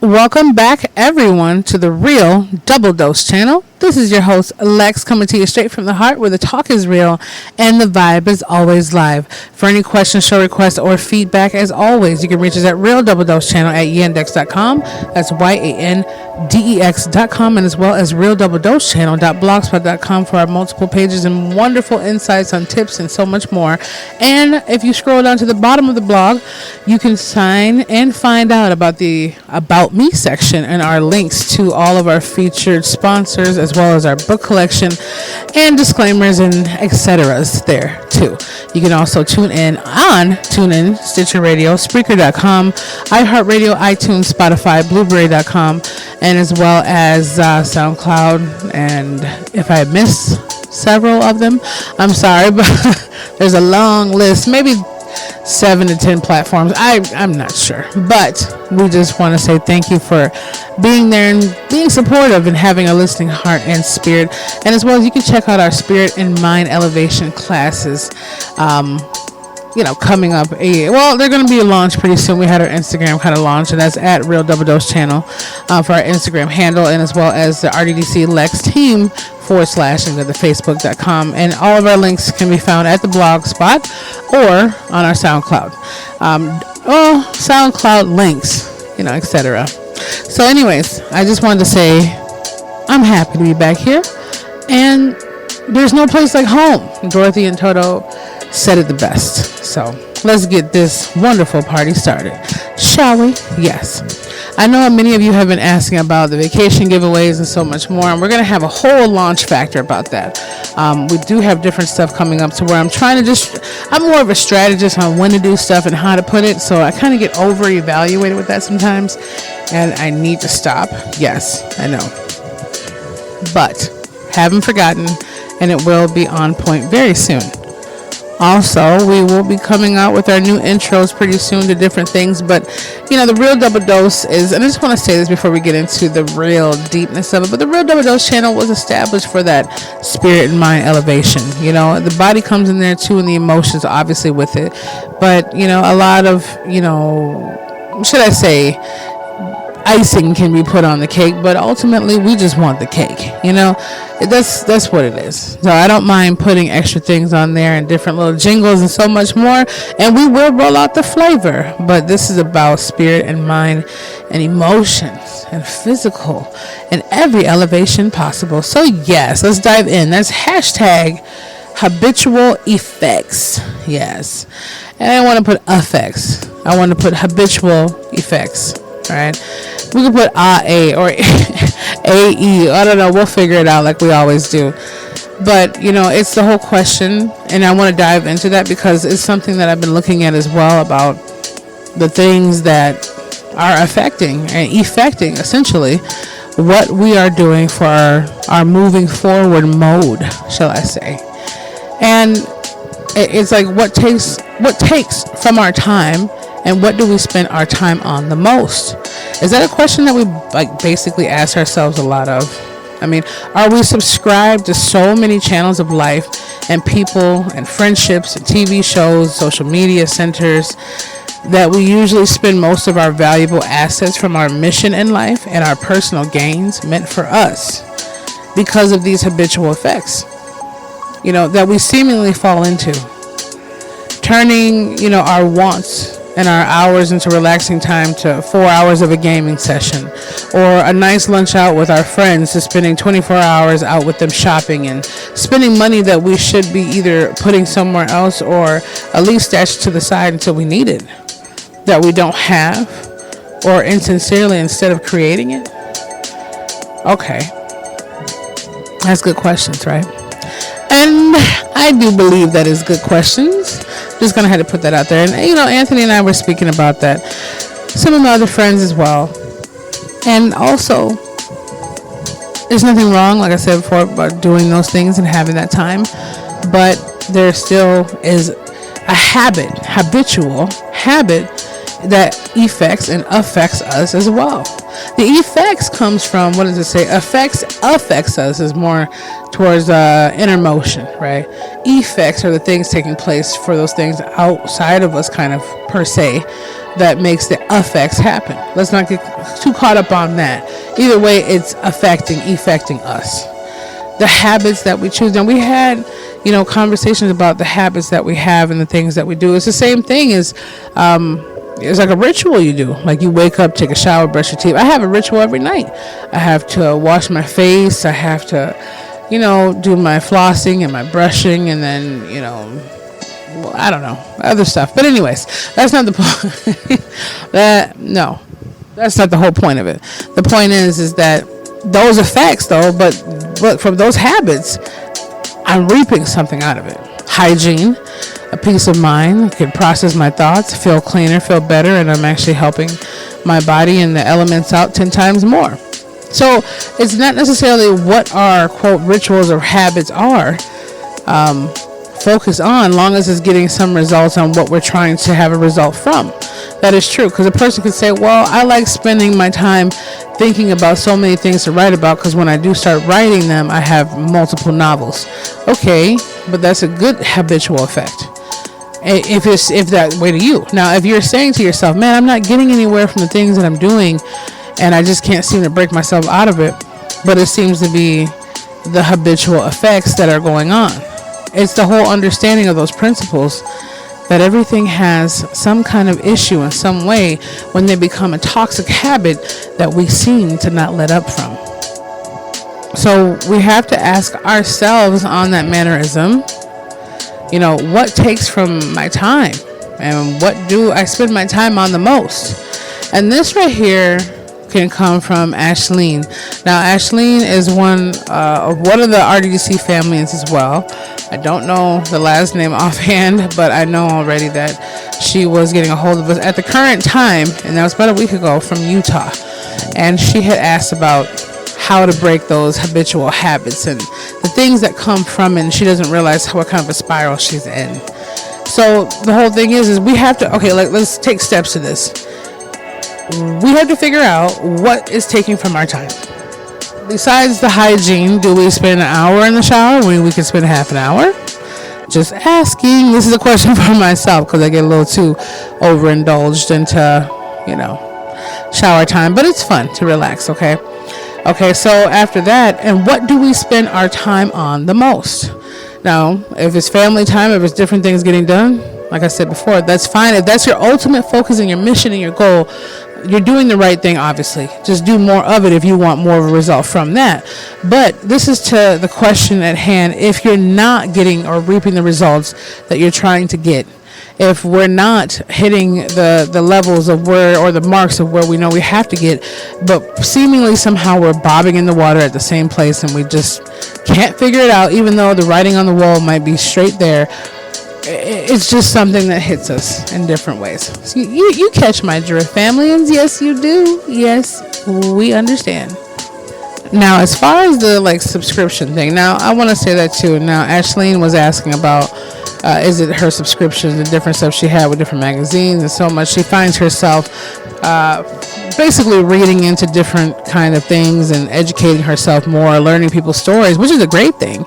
Welcome back, everyone, to the Real Double Dose channel. This is your host, Lex, coming to you straight from the heart where the talk is real and the vibe is always live. For any questions, show requests, or feedback, as always, you can reach us at Real Double Dose channel at yandex.com. That's YANDEX.com, and as well as Real Double Dose channel.blogspot.com for our multiple pages and wonderful insights on tips and so much more. And if you scroll down to the bottom of the blog, you can sign and find out about the About Me section and our links to all of our featured sponsors, as well as our book collection and disclaimers and etceteras there too. You can also tune in, Stitcher Radio, Spreaker.com, iHeartRadio, iTunes, Spotify, Blueberry.com, and as well as SoundCloud. And if I missed several of them, I'm sorry, but there's a long list, maybe 7 to 10 platforms. I'm not sure, but we just want to say thank you for being there and being supportive and having a listening heart and spirit. And as well as you can check out our spirit and mind elevation classes, coming up. They're going to be launched pretty soon. We had our Instagram kind of launch, and that's at Real Double Dose channel for our Instagram handle, and as well as the RDDC Lex team / and go to facebook.com. And all of our links can be found at the blog spot or on our SoundCloud. SoundCloud links, etc. So anyways, I just wanted to say I'm happy to be back here, and there's no place like home. Dorothy and Toto said it the best. So let's get this wonderful party started, shall we? Yes. I know many of you have been asking about the vacation giveaways and so much more, and we're going to have a whole launch factor about that. We do have different stuff coming up to where I'm more of a strategist on when to do stuff and how to put it, so I kind of get over-evaluated with that sometimes, and I need to stop. Yes, I know. But haven't forgotten, and it will be on point very soon. Also, we will be coming out with our new intros pretty soon to different things. But, the Real Double Dose is, and I just want to say this before we get into the real deepness of it, but the Real Double Dose channel was established for that spirit and mind elevation. The body comes in there too, and the emotions obviously with it. But, a lot of, should I say, icing can be put on the cake, but ultimately we just want the cake. That's what it is. So I don't mind putting extra things on there and different little jingles and so much more, and we will roll out the flavor. But this is about spirit and mind and emotions and physical and every elevation possible. So yes, let's dive in. That's hashtag habitual effects. Yes, and I want to put effects. I want to put habitual effects. All right, we can put A or AE. I don't know. We'll figure it out like we always do. But, it's the whole question, and I want to dive into that because it's something that I've been looking at as well about the things that are affecting and effecting, essentially, what we are doing for our moving forward mode, shall I say. And it's like what takes from our time, and what do we spend our time on the most? Is that a question that we basically ask ourselves a lot of? I mean, are we subscribed to so many channels of life and people and friendships and TV shows, social media centers, that we usually spend most of our valuable assets from our mission in life and our personal gains meant for us because of these habitual effects, that we seemingly fall into? Turning, our wants and our hours into relaxing time to 4 hours of a gaming session, or a nice lunch out with our friends to spending 24 hours out with them shopping and spending money that we should be either putting somewhere else or at least stashed to the side until we need it, that we don't have, or insincerely instead of creating it. Okay, that's good questions, right? And I do believe that is good questions. Just gonna have to put that out there. And Anthony and I were speaking about that. Some of my other friends as well. And also, there's nothing wrong, like I said before, about doing those things and having that time. But there still is a habitual habit that affects us as well. The effects comes from, what does it say? Affects us is more towards inner motion, right? Effects are the things taking place for those things outside of us, kind of per se, that makes the effects happen. Let's not get too caught up on that. Either way, it's affecting us. The habits that we choose. And we had, conversations about the habits that we have and the things that we do. It's the same thing as, it's like a ritual you do. Like you wake up, take a shower, brush your teeth. I have a ritual every night. I have to wash my face. I have to, do my flossing and my brushing, and then, I don't know, other stuff. But anyways, that's not the point. That's not the whole point of it. The point is that those effects, though, but from those habits, I'm reaping something out of it. Hygiene, a peace of mind. I can process my thoughts, feel cleaner, feel better, and I'm actually helping my body and the elements out 10 times more. So it's not necessarily what our, quote, rituals or habits are focused on, long as it's getting some results on what we're trying to have a result from. That is true, because a person could say, well, I like spending my time thinking about so many things to write about, because when I do start writing them, I have multiple novels. Okay, but that's a good habitual effect. If that way to you. Now, if you're saying to yourself, man, I'm not getting anywhere from the things that I'm doing, and I just can't seem to break myself out of it, but it seems to be the habitual effects that are going on. It's the whole understanding of those principles, that everything has some kind of issue in some way when they become a toxic habit that we seem to not let up from. So we have to ask ourselves on that mannerism, what takes from my time, and what do I spend my time on the most? And this right here can come from Ashleen. Now, Ashleen is one of the RDC families as well. I don't know the last name offhand, but I know already that she was getting a hold of us at the current time, and that was about a week ago, from Utah. And she had asked about how to break those habitual habits and the things that come from it, and she doesn't realize what kind of a spiral she's in. So the whole thing is we have to, let's take steps to this. We have to figure out what is taking from our time. Besides the hygiene, do we spend an hour in the shower when we can spend half an hour? Just asking. This is a question for myself, because I get a little too overindulged into, shower time. But it's fun to relax, okay? Okay, so after that, and what do we spend our time on the most? Now, if it's family time, if it's different things getting done, like I said before, that's fine. If that's your ultimate focus and your mission and your goal, you're doing the right thing, obviously. Just do more of it if you want more of a result from that. But this is to the question at hand. If you're not getting or reaping the results that you're trying to get, if we're not hitting the levels of where, or the marks of where we know we have to get, but seemingly somehow we're bobbing in the water at the same place and we just can't figure it out, even though the writing on the wall might be straight there, it's just something that hits us in different ways. So you catch my drift, familians. Yes, you do. Yes, we understand. Now, as far as the subscription thing, now I want to say that too. Now, Ashleen was asking about is it her subscriptions and different stuff she had with different magazines and so much. She finds herself basically reading into different kind of things and educating herself more, learning people's stories, which is a great thing.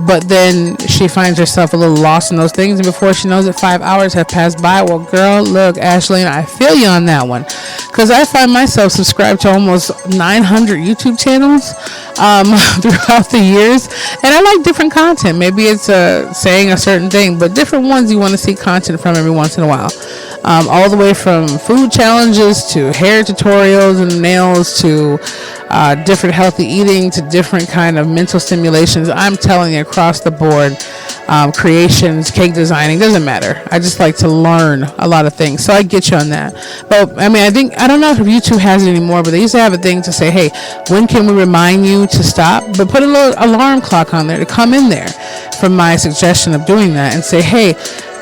But then she finds herself a little lost in those things, and before she knows it, 5 hours have passed by. Well, girl, look, Ashleen, I feel you on that one, because I find myself subscribed to almost 900 YouTube channels throughout the years, and I like different content. Maybe it's saying a certain thing, but different ones you want to see content from every once in a while. All the way from food challenges to hair tutorials and nails to different healthy eating to different kind of mental stimulations. I'm telling you, across the board, creations, cake designing, doesn't matter. I just like to learn a lot of things, so I get you on that. But I mean, I don't know if YouTube has it anymore, but they used to have a thing to say, hey, when can we remind you to stop? But put a little alarm clock on there to come in there from my suggestion of doing that and say, hey,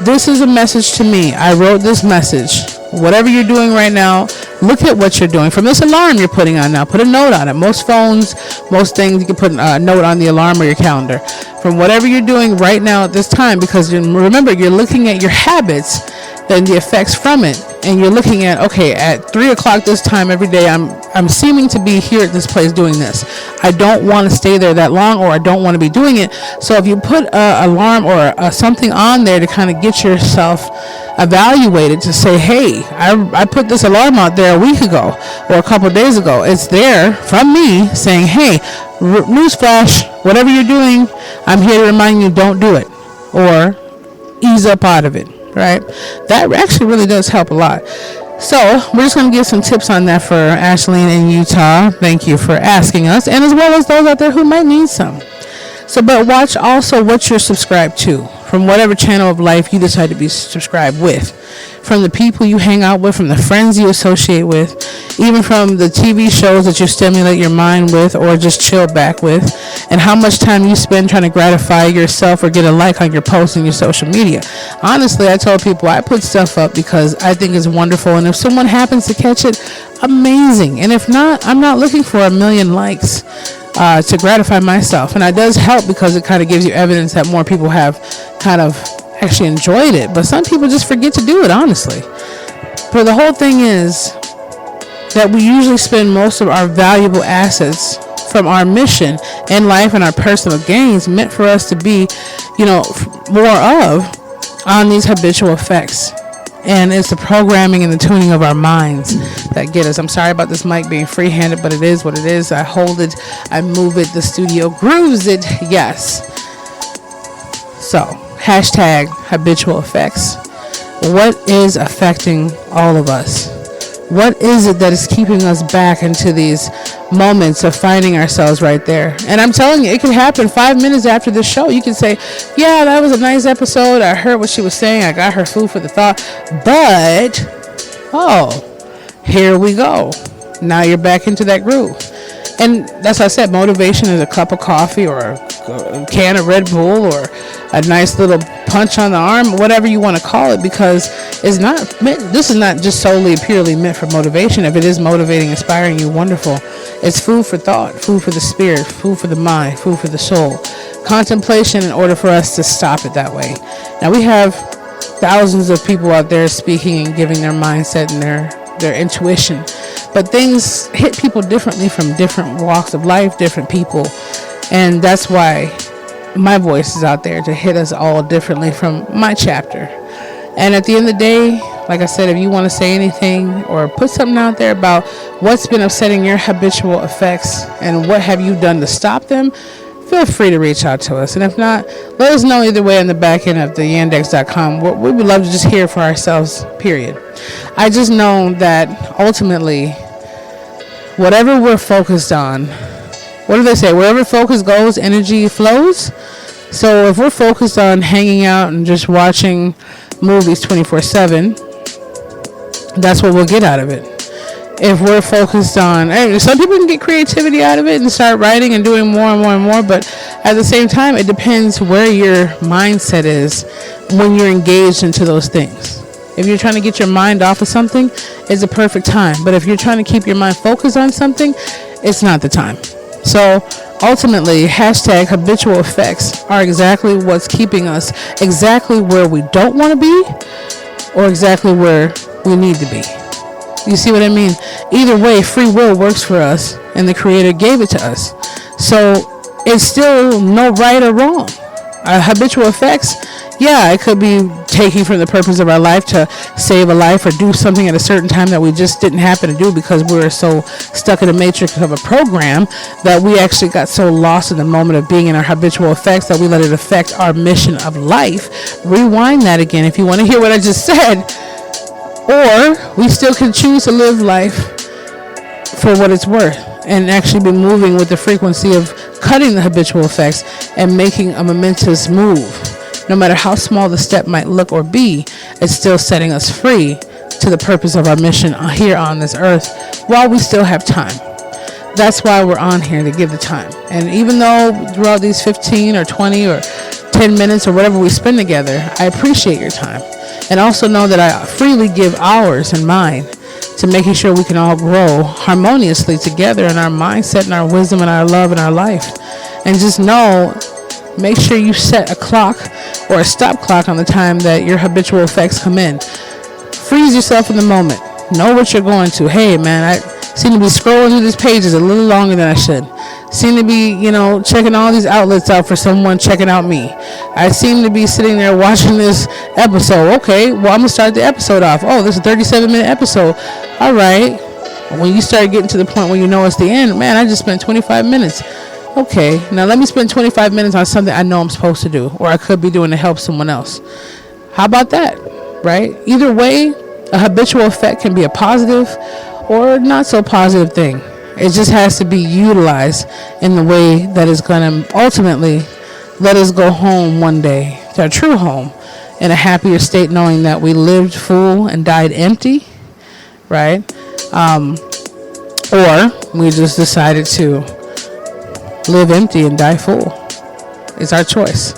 this is a message to me. I wrote this message. Whatever you're doing right now, look at what you're doing. From this alarm you're putting on now, put a note on it. Most phones, most things, you can put a note on the alarm or your calendar. From whatever you're doing right now at this time, because remember, you're looking at your habits then the effects from it, and you're looking at, okay, at 3 o'clock this time every day, I'm seeming to be here at this place doing this. I don't want to stay there that long, or I don't want to be doing it. So if you put a alarm or something on there to kind of get yourself evaluated, to say, hey, I put this alarm out there a week ago or a couple of days ago. It's there from me saying, hey, newsflash, whatever you're doing, I'm here to remind you, don't do it, or ease up out of it, right? That actually really does help a lot. So we're just going to give some tips on that for Ashleen in Utah. Thank you for asking us, and as well as those out there who might need some. So, but watch also what you're subscribed to, from whatever channel of life you decide to be subscribed with, from the people you hang out with, from the friends you associate with, even from the TV shows that you stimulate your mind with or just chill back with, and how much time you spend trying to gratify yourself or get a like on your posts and your social media. Honestly, I tell people I put stuff up because I think it's wonderful, and if someone happens to catch it, amazing. And if not, I'm not looking for a million likes to gratify myself. And it does help because it kind of gives you evidence that more people have kind of actually enjoyed it. But some people just forget to do it, honestly. But the whole thing is that we usually spend most of our valuable assets from our mission in life and our personal gains meant for us to be, more of on these habitual effects. And it's the programming and the tuning of our minds that get us. I'm sorry about this mic being free-handed, but it is what it is. I hold it, I move it, the studio grooves it, yes. So, hashtag habitual effects. What is affecting all of us? What is it that is keeping us back into these moments of finding ourselves right there? And I'm telling you, it could happen 5 minutes after the show. You can say, yeah, that was a nice episode. I heard what she was saying. I got her food for the thought. But, here we go. Now you're back into that groove. And that's what I said. Motivation is a cup of coffee or a can of Red Bull or a nice little punch on the arm, whatever you want to call it, because it's not meant, this is not just solely purely meant for motivation. If it is motivating, inspiring you, wonderful. It's food for thought, food for the spirit, food for the mind, food for the soul. Contemplation in order for us to stop it that way. Now we have thousands of people out there speaking and giving their mindset and their intuition, but things hit people differently from different walks of life, different people, and that's why my voice is out there to hit us all differently from my chapter. And at the end of the day, like I said, if you want to say anything or put something out there about what's been upsetting your habitual effects and what have you done to stop them, feel free to reach out to us. And if not, let us know either way on the back end of the yandex.com. We would love to just hear for ourselves, period. I just know that ultimately, whatever we're focused on, what do they say? Wherever focus goes, energy flows. So if we're focused on hanging out and just watching movies 24/7, that's what we'll get out of it. If we're focused on, some people can get creativity out of it and start writing and doing more and more and more, but at the same time, it depends where your mindset is when you're engaged into those things. If you're trying to get your mind off of something, it's a perfect time. But if you're trying to keep your mind focused on something, it's not the time. So ultimately, hashtag habitual effects are exactly what's keeping us exactly where we don't want to be or exactly where we need to be. You see what I mean? Either way, free will works for us and the Creator gave it to us. So it's still no right or wrong. Habitual effects, yeah, it could be taking from the purpose of our life to save a life or do something at a certain time that we just didn't happen to do because we were so stuck in the matrix of a program that we actually got so lost in the moment of being in our habitual effects that we let it affect our mission of life. Rewind that again if you want to hear what I just said. Or we still can choose to live life for what it's worth and actually be moving with the frequency of cutting the habitual effects and making a momentous move. No matter how small the step might look or be, it's still setting us free to the purpose of our mission here on this earth while we still have time. That's why we're on here, to give the time. And even though throughout these 15 or 20 or 10 minutes or whatever we spend together, I appreciate your time. And also know that I freely give hours and mine to making sure we can all grow harmoniously together in our mindset and our wisdom and our love and our life. And just know, make sure you set a clock or a stop clock on the time that your habitual effects come in. freeze yourself in the moment. Know what you're going to. Hey, man, I seem to be scrolling through these pages a little longer than I should. Seem to be, checking all these outlets out for someone checking out me. I seem to be sitting there watching this episode. Okay, well, I'm going to start the episode off. Oh, this is a 37-minute episode. All right. When you start getting to the point where you know it's the end, man, I just spent 25 minutes. Okay, now let me spend 25 minutes on something I know I'm supposed to do, or I could be doing to help someone else. How about that, right? Either way, a habitual effect can be a positive or not so positive thing. It just has to be utilized in the way that is going to ultimately let us go home one day, to our true home, in a happier state, knowing that we lived full and died empty, right? Or we just decided to live empty and die full. It's our choice.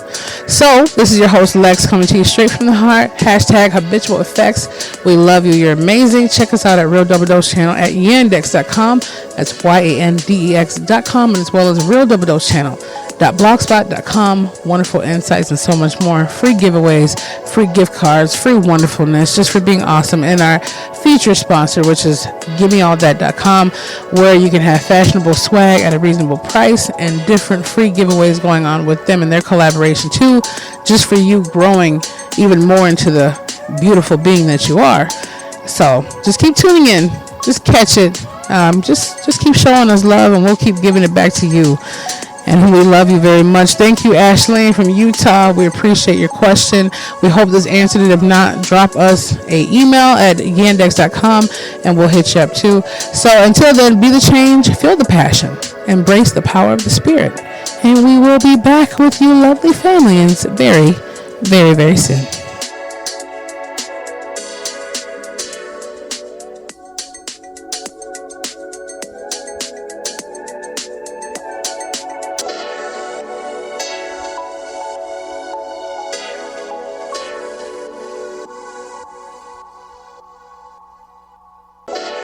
So, this is your host, Lex, coming to you straight from the heart. Hashtag habitual effects. We love you. You're amazing. Check us out at Real Double Dose channel at yandex.com. That's yandex.com, and as well as Real Double Dose channel. .blogspot.com. Wonderful insights and so much more. Free giveaways, free gift cards, free wonderfulness, just for being awesome. And our feature sponsor, which is GiveMeAllThat.com, where you can have fashionable swag at a reasonable price and different free giveaways going on with them and their collaboration too, just for you growing even more into the beautiful being that you are. So just keep tuning in. Just catch it. Just keep showing us love, and we'll keep giving it back to you. And we love you very much. Thank you, Ashley from Utah. We appreciate your question. We hope this answered it. If not, drop us a email at yandex.com and we'll hit you up too. So until then, be the change, feel the passion, embrace the power of the spirit. And we will be back with you lovely families very, very, very soon.